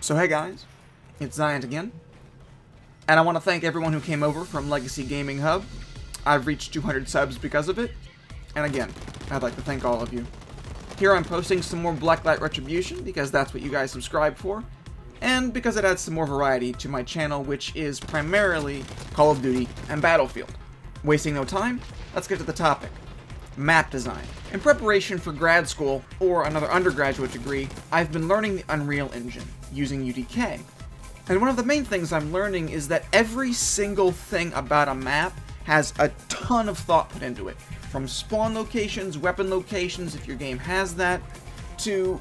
So hey guys, it's Zion again, and I want to thank everyone who came over from Legacy Gaming Hub. I've reached 200 subs because of it, and again, I'd like to thank all of you. Here I'm posting some more Blacklight Retribution, because that's what you guys subscribe for, and because it adds some more variety to my channel, which is primarily Call of Duty and Battlefield. Wasting no time, let's get to the topic. Map design. In preparation for grad school, or another undergraduate degree, I've been learning the Unreal Engine, using UDK. And one of the main things I'm learning is that every single thing about a map has a ton of thought put into it. From spawn locations, weapon locations, if your game has that, to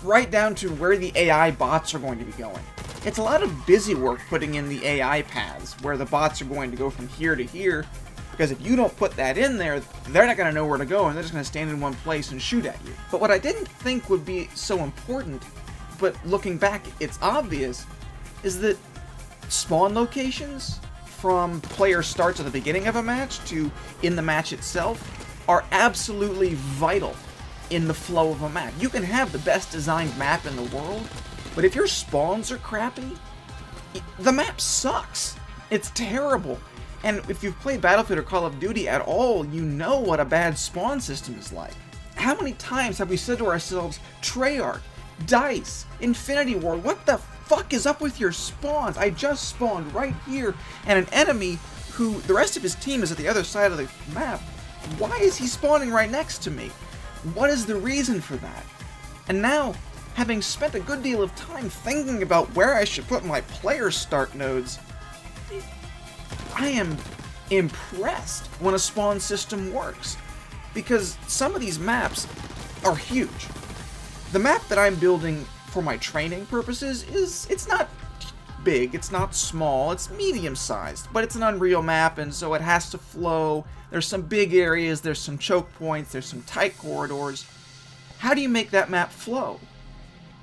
right down to where the AI bots are going to be going. It's a lot of busy work putting in the AI paths, where the bots are going to go from here to here, because if you don't put that in there, they're not going to know where to go, and they're just going to stand in one place and shoot at you. But what I didn't think would be so important, but looking back, it's obvious, is that spawn locations, from player starts at the beginning of a match to in the match itself, are absolutely vital in the flow of a map. You can have the best designed map in the world, but if your spawns are crappy, the map sucks. It's terrible. And if you've played Battlefield or Call of Duty at all, you know what a bad spawn system is like. How many times have we said to ourselves, Treyarch, DICE, Infinity Ward, what the fuck is up with your spawns? I just spawned right here, and an enemy who the rest of his team is at the other side of the map. Why is he spawning right next to me? What is the reason for that? And now, having spent a good deal of time thinking about where I should put my player start nodes, I am impressed when a spawn system works, because some of these maps are huge. The map that I'm building for my training purposes it's not big, it's not small, it's medium-sized, but it's an Unreal map, and so it has to flow. There's some big areas, there's some choke points, there's some tight corridors. How do you make that map flow?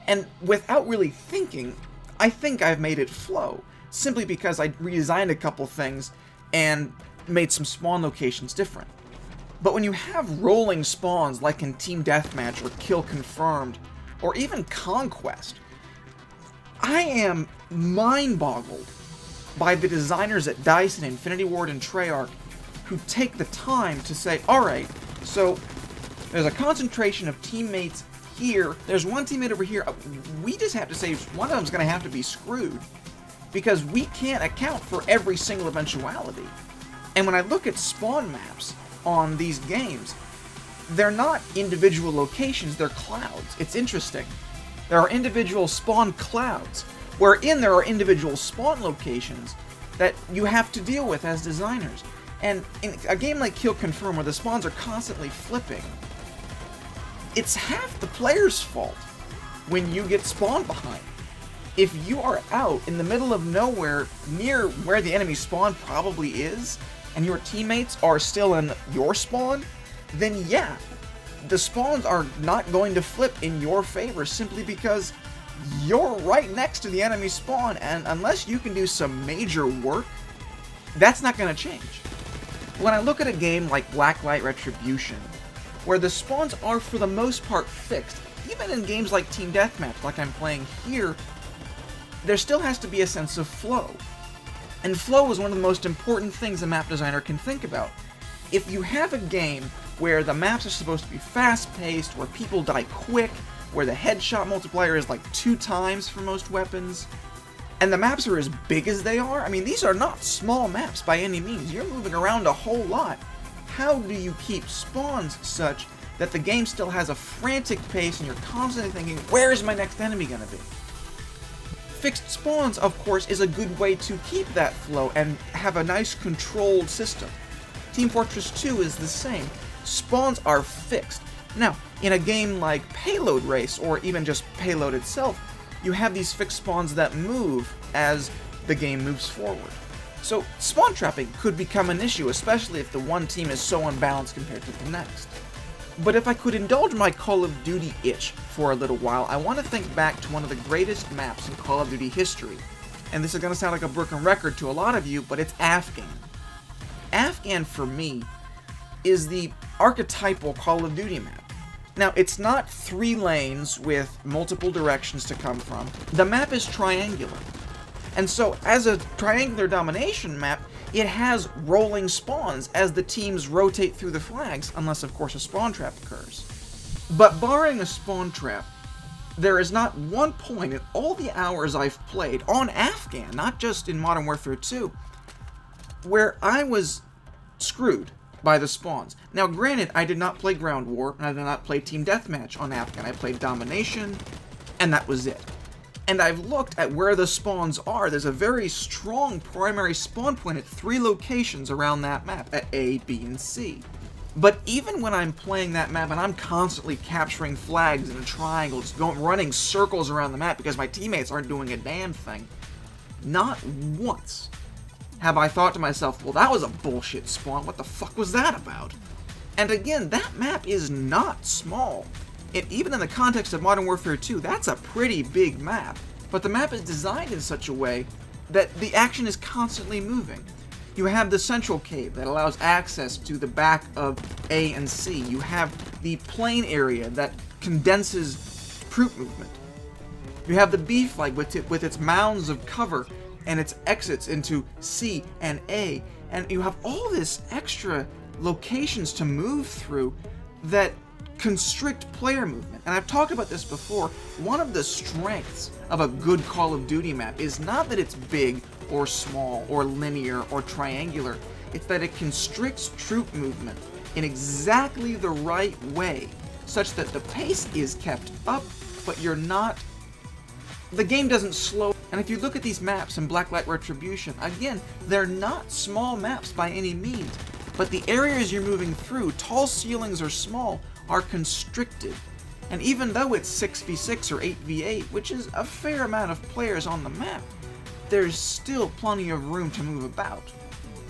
And without really thinking, I think I've made it flow, simply because I redesigned a couple things and made some spawn locations different. But when you have rolling spawns like in Team Deathmatch or Kill Confirmed, or even Conquest, I am mind-boggled by the designers at DICE and Infinity Ward and Treyarch who take the time to say, alright, so there's a concentration of teammates here, there's one teammate over here, we just have to say one of them's going to have to be screwed, because we can't account for every single eventuality. And when I look at spawn maps on these games, they're not individual locations, they're clouds. It's interesting. There are individual spawn clouds, wherein there are individual spawn locations that you have to deal with as designers. And in a game like Kill Confirm, where the spawns are constantly flipping, it's half the player's fault when you get spawned behind. If you are out in the middle of nowhere, near where the enemy spawn probably is, and your teammates are still in your spawn, then yeah, the spawns are not going to flip in your favor simply because you're right next to the enemy spawn, and unless you can do some major work, that's not going to change. When I look at a game like Blacklight Retribution, where the spawns are for the most part fixed, even in games like Team Deathmatch, like I'm playing here, there still has to be a sense of flow. And flow is one of the most important things a map designer can think about. If you have a game where the maps are supposed to be fast-paced, where people die quick, where the headshot multiplier is like 2 times for most weapons, and the maps are as big as they are, I mean, these are not small maps by any means. You're moving around a whole lot. How do you keep spawns such that the game still has a frantic pace and you're constantly thinking, where is my next enemy going to be? Fixed spawns, of course, is a good way to keep that flow and have a nice controlled system. Team Fortress 2 is the same. Spawns are fixed. Now, in a game like Payload Race, or even just Payload itself, you have these fixed spawns that move as the game moves forward. So, spawn trapping could become an issue, especially if the one team is so unbalanced compared to the next. But if I could indulge my Call of Duty itch for a little while, I want to think back to one of the greatest maps in Call of Duty history. And this is going to sound like a broken record to a lot of you, but it's Afghan. Afghan, for me, is the archetypal Call of Duty map. Now, it's not 3 lanes with multiple directions to come from. The map is triangular. And so, as a triangular domination map, it has rolling spawns as the teams rotate through the flags, unless, of course, a spawn trap occurs. But barring a spawn trap, there is not one point in all the hours I've played on Afghan, not just in Modern Warfare 2, where I was screwed by the spawns. Now, granted, I did not play Ground War, and I did not play Team Deathmatch on Afghan. I played Domination, and that was it. And I've looked at where the spawns are. There's a very strong primary spawn point at 3 locations around that map, at A, B, and C. But even when I'm playing that map and I'm constantly capturing flags in a triangle, just running circles around the map because my teammates aren't doing a damn thing, not once have I thought to myself, well, that was a bullshit spawn. What the fuck was that about? And again, that map is not small. Even in the context of Modern Warfare 2, that's a pretty big map. But the map is designed in such a way that the action is constantly moving. You have the central cave that allows access to the back of A and C. You have the plain area that condenses troop movement. You have the B flag with its mounds of cover and its exits into C and A. And you have all this extra locations to move through that constrict player movement. And I've talked about this before. One of the strengths of a good Call of Duty map is not that it's big or small or linear or triangular. It's that it constricts troop movement in exactly the right way, such that the pace is kept up, but the game doesn't slow. And if you look at these maps in Blacklight Retribution, again, they're not small maps by any means, but the areas you're moving through, tall ceilings or small, are constricted. And even though it's 6v6 or 8v8, which is a fair amount of players on the map, there's still plenty of room to move about.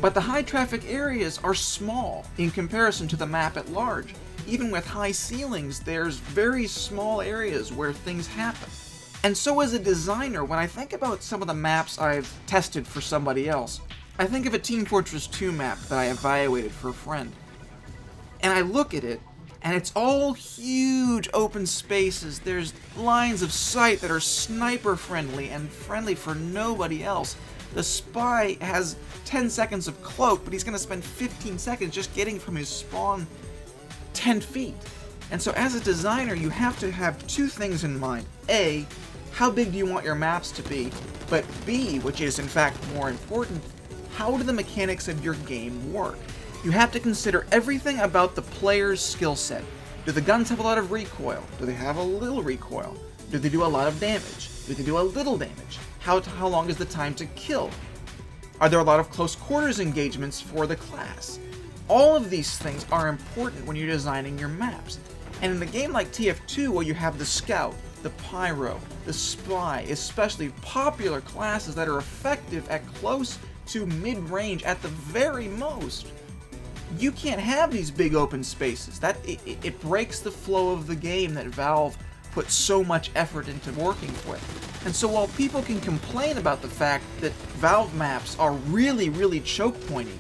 But the high traffic areas are small in comparison to the map at large. Even with high ceilings, there's very small areas where things happen. And so as a designer, when I think about some of the maps I've tested for somebody else, I think of a Team Fortress 2 map that I evaluated for a friend. And I look at it, and it's all huge open spaces. There's lines of sight that are sniper friendly and friendly for nobody else. The spy has 10 seconds of cloak, but he's going to spend 15 seconds just getting from his spawn 10 feet. And so as a designer, you have to have 2 things in mind. A, how big do you want your maps to be? But B, which is in fact more important, how do the mechanics of your game work? You have to consider everything about the player's skill set. Do the guns have a lot of recoil? Do they have a little recoil? Do they do a lot of damage? Do they do a little damage? How long is the time to kill? Are there a lot of close quarters engagements for the class? All of these things are important when you're designing your maps. And in a game like TF2, where you have the Scout, the Pyro, the Spy, especially popular classes that are effective at close to mid-range at the very most, you can't have these big open spaces. It breaks the flow of the game that Valve put so much effort into working with. And so while people can complain about the fact that Valve maps are really, really choke pointing,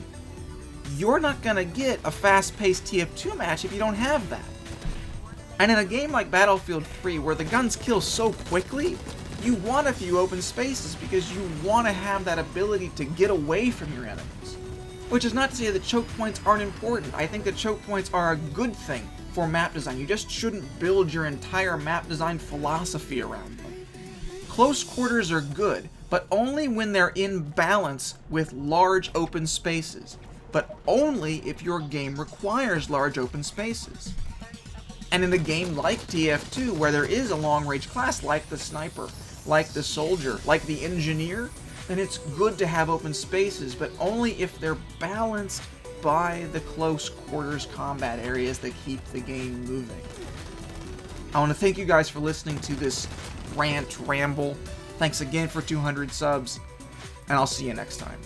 you're not going to get a fast-paced TF2 match if you don't have that. And in a game like Battlefield 3, where the guns kill so quickly, you want a few open spaces because you want to have that ability to get away from your enemies. Which is not to say that choke points aren't important. I think that choke points are a good thing for map design. You just shouldn't build your entire map design philosophy around them. Close quarters are good, but only when they're in balance with large open spaces. But only if your game requires large open spaces. And in a game like TF2, where there is a long-range class like the Sniper, like the Soldier, like the Engineer, then it's good to have open spaces, but only if they're balanced by the close quarters combat areas that keep the game moving. I want to thank you guys for listening to this ramble. Thanks again for 200 subs, and I'll see you next time.